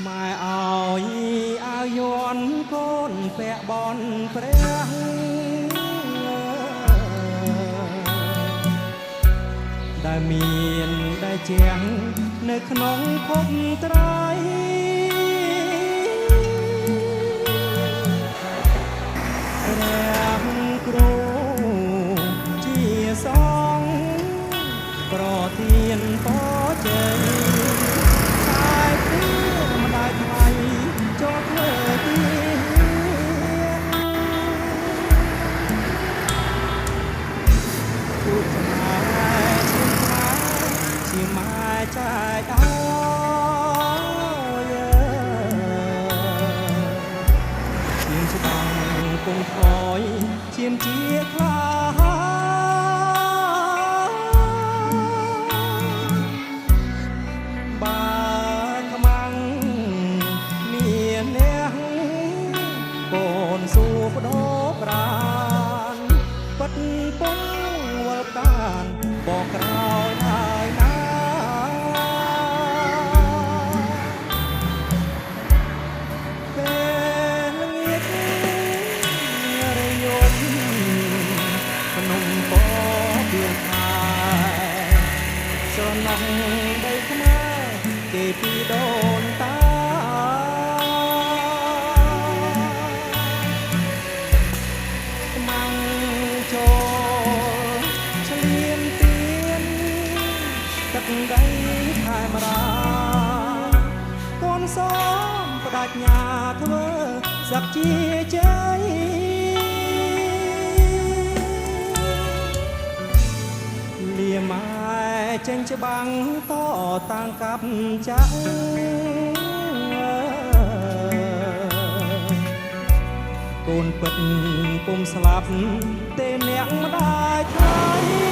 ម៉ែអើយអាវយន់កូនពាក់បនព្រះដែលមានដែលជាងនៅក្នុងភពត្រៃព្រះគ្រូជាសង្ឃប្រទានពរជ័យតែពីម្ដាយថ្លៃចូលធ្វើទីទូចជាម៉ែចែកអើយជាច្បាំងគុំថយជាជាខ្លាបើខ្មាំងមានអ្នកកូនសួរបដោប្រានពិតពងវល់កានបកក្រោយហើយណាពេលងៀតរយន្តក្នុងពពីលខែស្រណោះដីខ្មែរគេពីដូនតាខ្មាំងចូលឆ្លៀនទៀនទឹកដីខែមរាកូនសមបដញ្ញាធ្វើសក្ជាជ័យលាម៉ែចេញច្បាំងតតាំងកាប់ចាក់កូនពិតពុំស្លាប់ទេអ្នកម្ដាយថ្លៃ